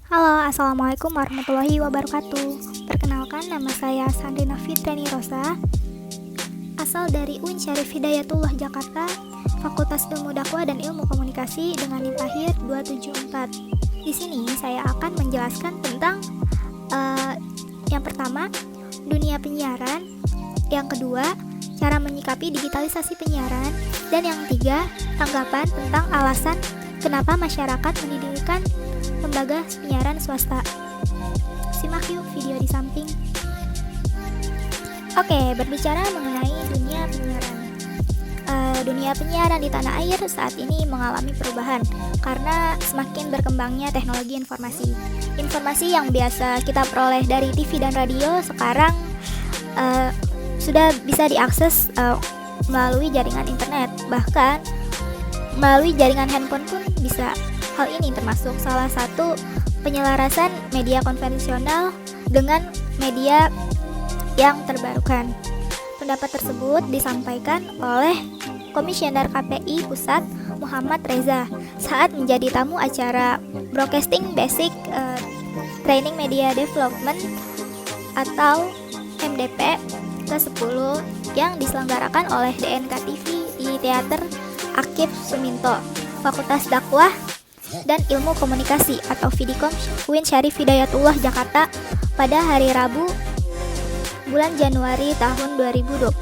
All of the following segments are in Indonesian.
Halo, Assalamualaikum warahmatullahi wabarakatuh. Perkenalkan, nama saya Sandrina Fitriani Rosa, asal dari UIN Syarif Hidayatullah Jakarta, Fakultas Ilmu Dakwah dan Ilmu Komunikasi dengan NIM akhir 274. Di sini saya akan menjelaskan tentang yang pertama, dunia penyiaran, yang kedua, cara menyikapi digitalisasi penyiaran, dan yang ketiga, tanggapan tentang alasan kenapa masyarakat mendirikan lembaga penyiaran swasta. Simak yuk video di samping. Oke, berbicara mengenai dunia penyiaran. Dunia penyiaran di tanah air saat ini mengalami perubahan karena semakin berkembangnya teknologi informasi. Informasi yang biasa kita peroleh dari TV dan radio sekarang sudah bisa diakses melalui jaringan internet, bahkan melalui jaringan handphone pun bisa. Hal ini termasuk salah satu penyelarasan media konvensional dengan media yang terbarukan. Pendapat tersebut disampaikan oleh Komisioner KPI Pusat Muhammad Reza saat menjadi tamu acara Broadcasting Basic Training Media Development atau MDP ke-10 yang diselenggarakan oleh DNK TV di Teater Akif Suminto, Fakultas Dakwah dan Ilmu Komunikasi atau Fidikom UIN Syarif Hidayatullah Jakarta pada hari Rabu bulan Januari tahun 2020.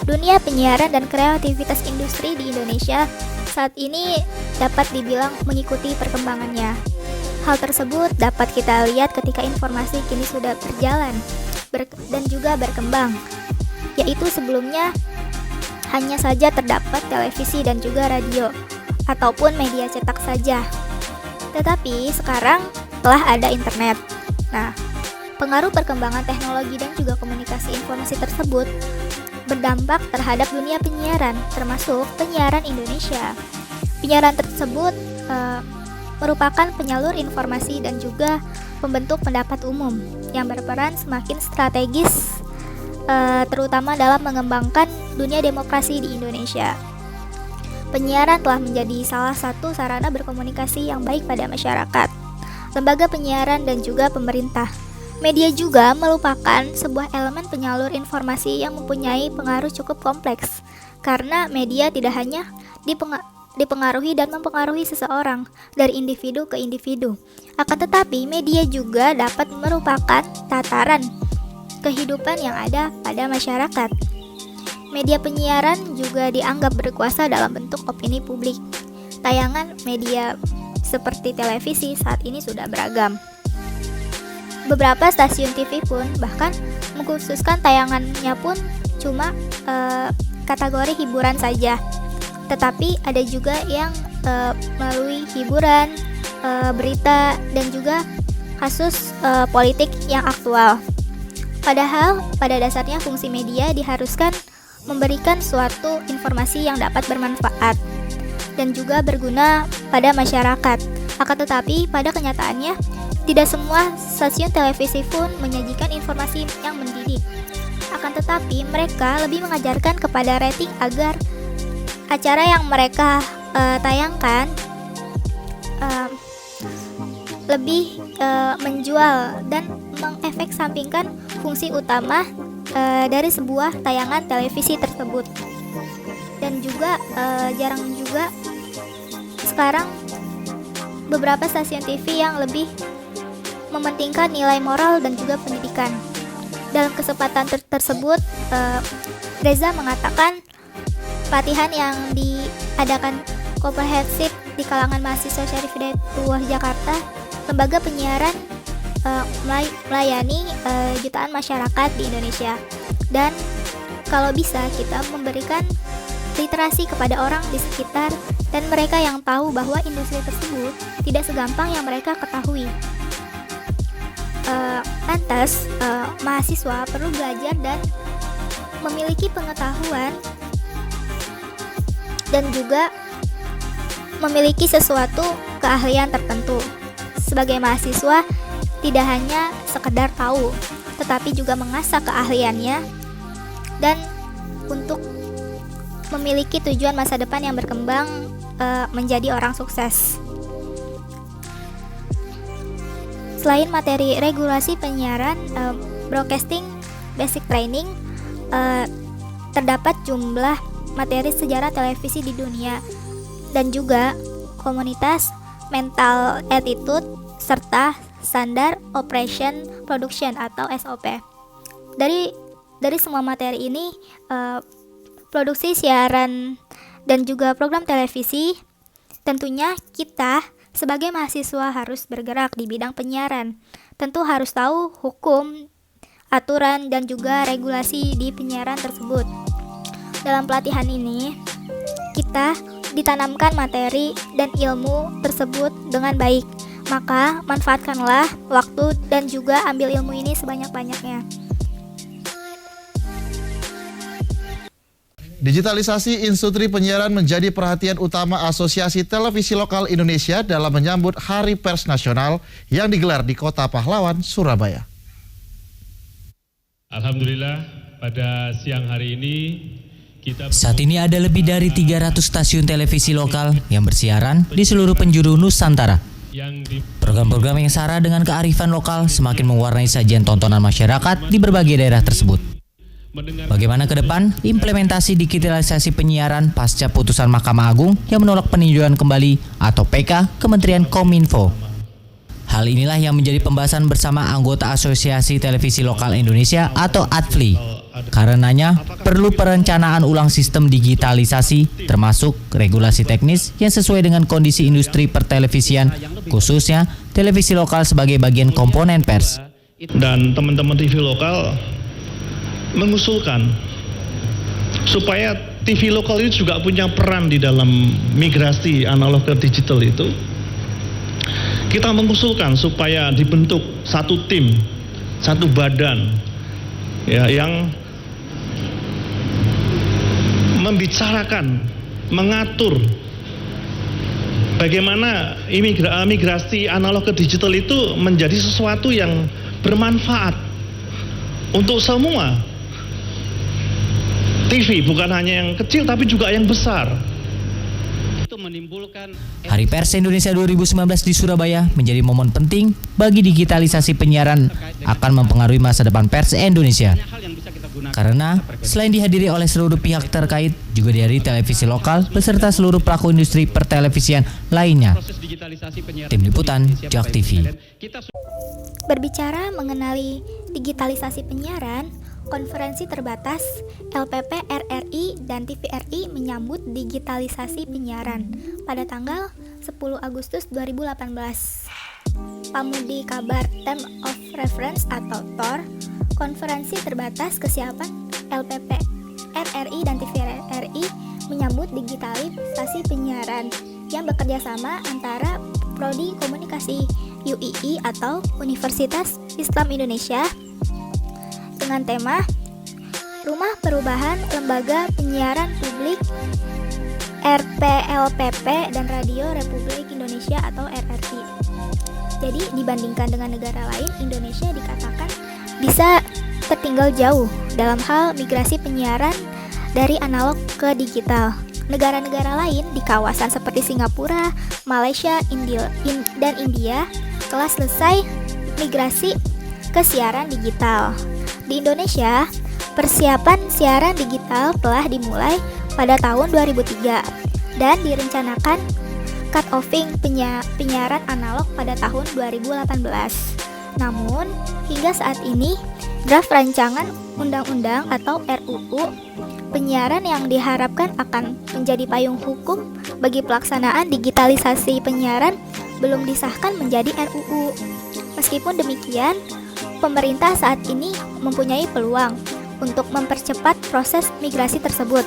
Dunia penyiaran dan kreativitas industri di Indonesia saat ini dapat dibilang mengikuti perkembangannya. Hal tersebut dapat kita lihat ketika informasi kini sudah berjalan dan juga berkembang, yaitu sebelumnya hanya saja terdapat televisi dan juga radio ataupun media cetak saja. Tetapi sekarang telah ada internet. Nah, pengaruh perkembangan teknologi dan juga komunikasi informasi tersebut berdampak terhadap dunia penyiaran, termasuk penyiaran Indonesia. Penyiaran tersebut merupakan penyalur informasi dan juga pembentuk pendapat umum yang berperan semakin strategis, terutama dalam mengembangkan dunia demokrasi di Indonesia. Penyiaran telah menjadi salah satu sarana berkomunikasi yang baik pada masyarakat, lembaga penyiaran dan juga pemerintah. Media juga merupakan sebuah elemen penyalur informasi yang mempunyai pengaruh cukup kompleks, karena media tidak hanya dipengaruhi dan mempengaruhi seseorang dari individu ke individu. Akan tetapi, media juga dapat merupakan tataran kehidupan yang ada pada masyarakat. Media penyiaran juga dianggap berkuasa dalam bentuk opini publik. Tayangan media seperti televisi saat ini sudah beragam. Beberapa stasiun TV pun bahkan mengkhususkan tayangannya pun cuma kategori hiburan saja. Tetapi ada juga yang melalui hiburan, berita, dan juga kasus politik yang aktual. Padahal pada dasarnya fungsi media diharuskan memberikan suatu informasi yang dapat bermanfaat dan juga berguna pada masyarakat. Akan tetapi pada kenyataannya tidak semua stasiun televisi pun menyajikan informasi yang mendidik. Akan tetapi mereka lebih mengajarkan kepada rating agar acara yang mereka tayangkan lebih menjual dan mengefek sampingkan fungsi utama dari sebuah tayangan televisi tersebut. Dan juga jarang juga sekarang beberapa stasiun TV yang lebih mementingkan nilai moral dan juga pendidikan. Dalam kesempatan tersebut, Reza mengatakan pelatihan yang diadakan komprehensif di kalangan mahasiswa Syarif Hidayatullah Jakarta, lembaga penyiaran melayani jutaan masyarakat di Indonesia. Dan kalau bisa kita memberikan literasi kepada orang di sekitar dan mereka yang tahu bahwa industri tersebut tidak segampang yang mereka ketahui. Lantas mahasiswa perlu belajar dan memiliki pengetahuan dan juga memiliki sesuatu keahlian tertentu. Sebagai mahasiswa tidak hanya sekedar tahu, tetapi juga mengasah keahliannya dan untuk memiliki tujuan masa depan yang berkembang menjadi orang sukses. Selain materi regulasi penyiaran, broadcasting basic training, terdapat jumlah materi sejarah televisi di dunia dan juga komunitas mental attitude serta standar operation production atau SOP. Dari semua materi ini, produksi siaran dan juga program televisi, tentunya kita sebagai mahasiswa harus bergerak di bidang penyiaran. Tentu harus tahu hukum, aturan, dan juga regulasi di penyiaran tersebut. Dalam pelatihan ini, kita ditanamkan materi dan ilmu tersebut dengan baik. Maka manfaatkanlah waktu dan juga ambil ilmu ini sebanyak-banyaknya. Digitalisasi industri penyiaran menjadi perhatian utama Asosiasi Televisi Lokal Indonesia dalam menyambut Hari Pers Nasional yang digelar di Kota Pahlawan, Surabaya. Alhamdulillah, pada siang hari ini saat ini ada lebih dari 300 stasiun televisi lokal yang bersiaran di seluruh penjuru Nusantara. Program-program yang syarat dengan kearifan lokal semakin mewarnai sajian tontonan masyarakat di berbagai daerah tersebut. Bagaimana ke depan implementasi digitalisasi penyiaran pasca putusan Mahkamah Agung yang menolak peninjauan kembali atau PK Kementerian Kominfo? Hal inilah yang menjadi pembahasan bersama anggota Asosiasi Televisi Lokal Indonesia atau ATVLI. Karenanya, perlu perencanaan ulang sistem digitalisasi, termasuk regulasi teknis yang sesuai dengan kondisi industri pertelevisian, khususnya televisi lokal sebagai bagian komponen pers. Dan teman-teman TV lokal mengusulkan supaya TV lokal itu juga punya peran di dalam migrasi analog ke digital itu. Kita mengusulkan supaya dibentuk satu tim, satu badan ya, yang membicarakan, mengatur bagaimana migrasi analog ke digital itu menjadi sesuatu yang bermanfaat untuk semua TV, bukan hanya yang kecil tapi juga yang besar. Hari Pers Indonesia 2019 di Surabaya menjadi momen penting bagi digitalisasi penyiaran, akan mempengaruhi masa depan pers Indonesia. Karena selain dihadiri oleh seluruh pihak terkait, juga dihadiri televisi lokal beserta seluruh pelaku industri pertelevisian lainnya. Tim Liputan, JAK TV. Berbicara mengenai digitalisasi penyiaran, konferensi terbatas LPP RRI dan TVRI menyambut digitalisasi penyiaran pada tanggal 10 Agustus 2018. Pamudi Kabar Term of Reference atau TOR, konferensi terbatas kesiapan LPP RRI dan TVRI menyambut digitalisasi penyiaran yang bekerja sama antara Prodi Komunikasi UII atau Universitas Islam Indonesia dengan tema Rumah Perubahan Lembaga Penyiaran Publik RPLPP dan Radio Republik Indonesia atau RRI. Jadi dibandingkan dengan negara lain, Indonesia dikatakan bisa tertinggal jauh dalam hal migrasi penyiaran dari analog ke digital. Negara-negara lain di kawasan seperti Singapura, Malaysia, dan India telah selesai migrasi ke siaran digital. Di Indonesia, persiapan siaran digital telah dimulai pada tahun 2003 dan direncanakan cut-offing penyiaran analog pada tahun 2018. Namun, hingga saat ini, draft rancangan undang-undang atau RUU penyiaran yang diharapkan akan menjadi payung hukum bagi pelaksanaan digitalisasi penyiaran belum disahkan menjadi RUU. Meskipun demikian, pemerintah saat ini mempunyai peluang untuk mempercepat proses migrasi tersebut.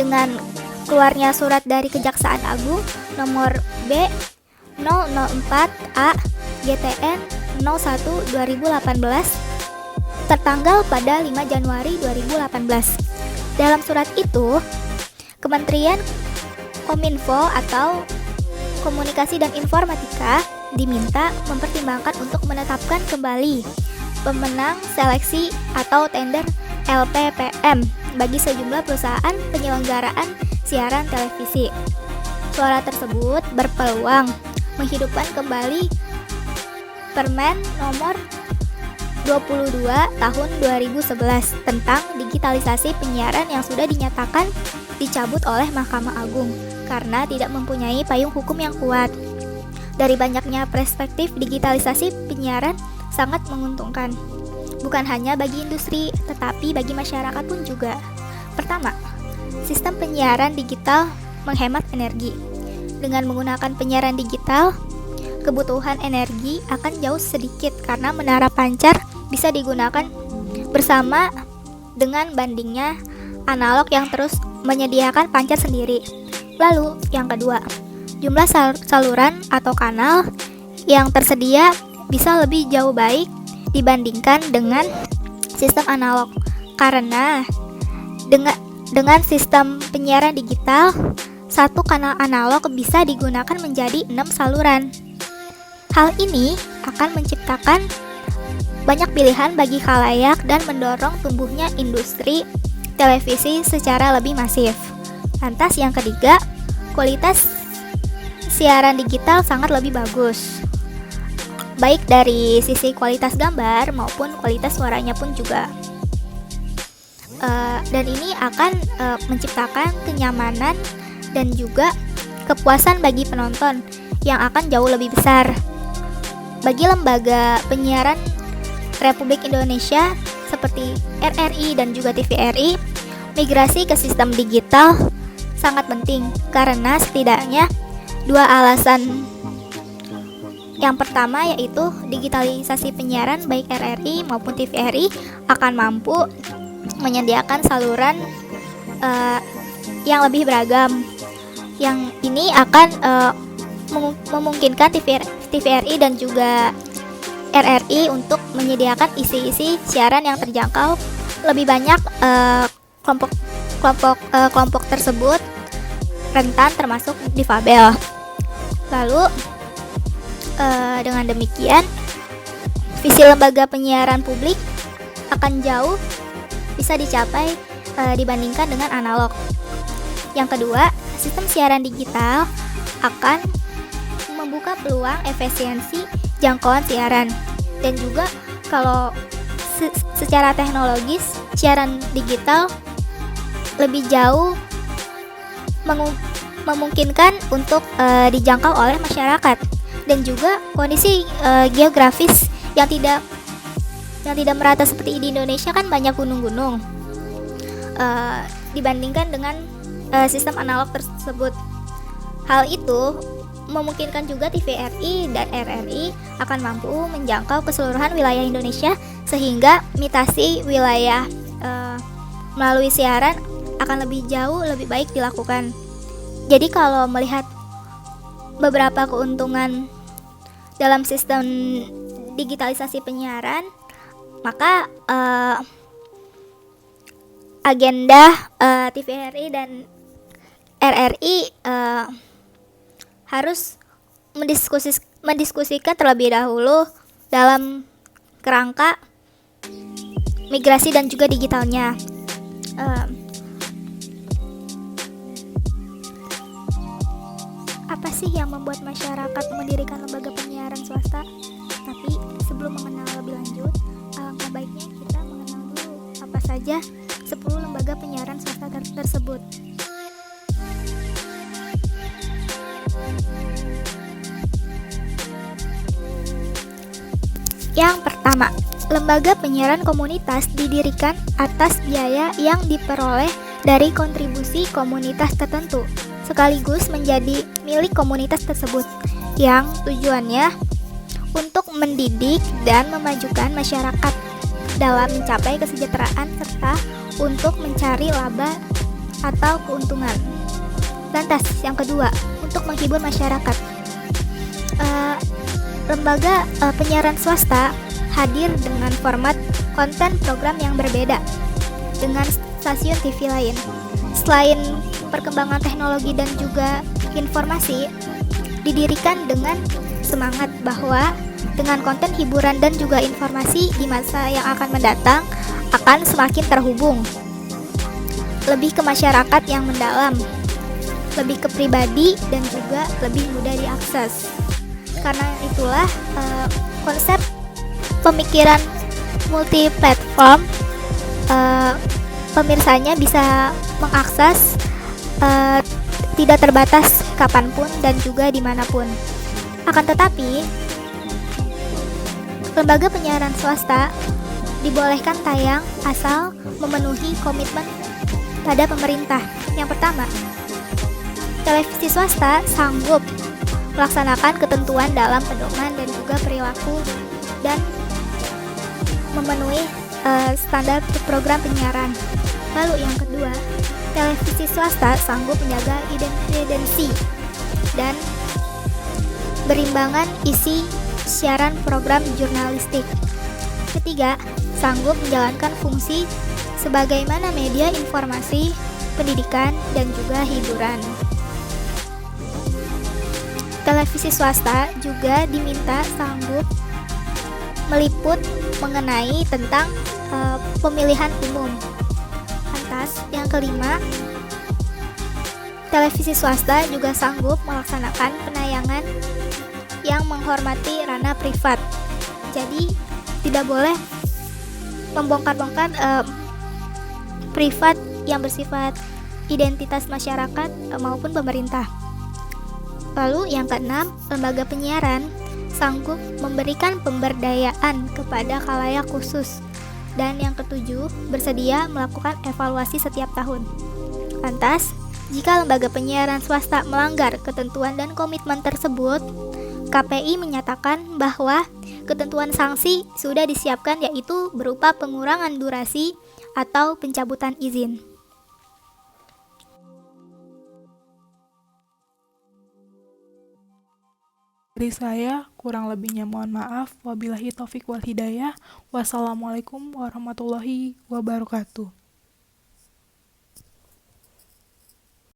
Dengan keluarnya surat dari Kejaksaan Agung nomor B004A GTN 01/2018 tertanggal pada 5 Januari 2018. Dalam surat itu, Kementerian Kominfo atau Komunikasi dan Informatika diminta mempertimbangkan untuk menetapkan kembali pemenang seleksi atau tender LPPM bagi sejumlah perusahaan penyelenggaraan siaran televisi. Suara tersebut berpeluang menghidupkan kembali Permen nomor 22 tahun 2011 tentang digitalisasi penyiaran yang sudah dinyatakan dicabut oleh Mahkamah Agung karena tidak mempunyai payung hukum yang kuat. Dari banyaknya perspektif, digitalisasi penyiaran sangat menguntungkan. Bukan hanya bagi industri, tetapi bagi masyarakat pun juga. Pertama, sistem penyiaran digital menghemat energi. Dengan menggunakan penyiaran digital, kebutuhan energi akan jauh sedikit karena menara pancar bisa digunakan bersama dengan bandingnya analog yang terus menyediakan pancar sendiri. Lalu, yang kedua, jumlah saluran atau kanal yang tersedia bisa lebih jauh baik dibandingkan dengan sistem analog karena dengan sistem penyiaran digital, satu kanal analog bisa digunakan menjadi 6 saluran. Hal ini akan menciptakan banyak pilihan bagi khalayak dan mendorong tumbuhnya industri televisi secara lebih masif. Lantas yang ketiga, kualitas siaran digital sangat lebih bagus. Baik dari sisi kualitas gambar maupun kualitas suaranya pun juga. Dan ini akan menciptakan kenyamanan dan juga kepuasan bagi penonton yang akan jauh lebih besar. Bagi lembaga penyiaran Republik Indonesia seperti RRI dan juga TVRI, migrasi ke sistem digital sangat penting karena setidaknya dua alasan. Yang pertama yaitu digitalisasi penyiaran baik RRI maupun TVRI akan mampu menyediakan saluran yang lebih beragam. Yang ini akan memungkinkan TVRI dan juga RRI untuk menyediakan isi-isi siaran yang terjangkau lebih banyak kelompok tersebut rentan termasuk difabel. Lalu dengan demikian visi lembaga penyiaran publik akan jauh bisa dicapai dibandingkan dengan analog. Yang kedua, sistem siaran digital akan membuka peluang efisiensi jangkauan siaran dan juga kalau secara teknologis siaran digital lebih jauh memungkinkan untuk dijangkau oleh masyarakat dan juga kondisi geografis yang tidak merata seperti di Indonesia kan banyak gunung-gunung dibandingkan dengan sistem analog tersebut. Hal itu memungkinkan juga TVRI dan RRI akan mampu menjangkau keseluruhan wilayah Indonesia sehingga mitasi wilayah melalui siaran akan lebih jauh lebih baik dilakukan. Jadi kalau melihat beberapa keuntungan dalam sistem digitalisasi penyiaran, maka agenda TVRI dan RRI harus mendiskusikan terlebih dahulu dalam kerangka migrasi dan juga digitalnya. Apa sih yang membuat masyarakat mendirikan lembaga penyiaran swasta? Tapi sebelum mengenal lebih lanjut, alangkah baiknya kita mengenal dulu apa saja 10 lembaga penyiaran swasta tersebut. Yang pertama, lembaga penyiaran komunitas didirikan atas biaya yang diperoleh dari kontribusi komunitas tertentu, sekaligus menjadi milik komunitas tersebut, yang tujuannya untuk mendidik dan memajukan masyarakat dalam mencapai kesejahteraan serta untuk mencari laba atau keuntungan. Lantas, yang kedua, untuk menghibur masyarakat. Lembaga penyiaran swasta hadir dengan format konten program yang berbeda dengan stasiun TV lain. Selain perkembangan teknologi dan juga informasi, didirikan dengan semangat bahwa dengan konten hiburan dan juga informasi di masa yang akan mendatang akan semakin terhubung, lebih ke masyarakat yang mendalam, lebih ke pribadi dan juga lebih mudah diakses. Karena itulah konsep pemikiran multi platform, pemirsanya bisa mengakses tidak terbatas kapanpun dan juga dimanapun. Akan tetapi, lembaga penyiaran swasta dibolehkan tayang asal memenuhi komitmen pada pemerintah. Yang pertama, televisi swasta sanggup melaksanakan ketentuan dalam pedoman dan juga perilaku dan memenuhi standar program penyiaran. Lalu yang kedua, televisi swasta sanggup menjaga independensi dan berimbangan isi siaran program jurnalistik. Ketiga, sanggup menjalankan fungsi sebagaimana media informasi, pendidikan, dan juga hiburan. Televisi swasta juga diminta sanggup meliput mengenai tentang pemilihan umum. Lantas, yang kelima, televisi swasta juga sanggup melaksanakan penayangan yang menghormati ranah privat. Jadi, tidak boleh membongkar-bongkar privat yang bersifat identitas masyarakat maupun pemerintah. Lalu yang keenam, lembaga penyiaran sanggup memberikan pemberdayaan kepada khalayak khusus. Dan yang ketujuh, bersedia melakukan evaluasi setiap tahun. Lantas, jika lembaga penyiaran swasta melanggar ketentuan dan komitmen tersebut, KPI menyatakan bahwa ketentuan sanksi sudah disiapkan, yaitu berupa pengurangan durasi atau pencabutan izin. Dari saya, kurang lebihnya mohon maaf. Wabillahi taufik wal hidayah. Wassalamualaikum warahmatullahi wabarakatuh.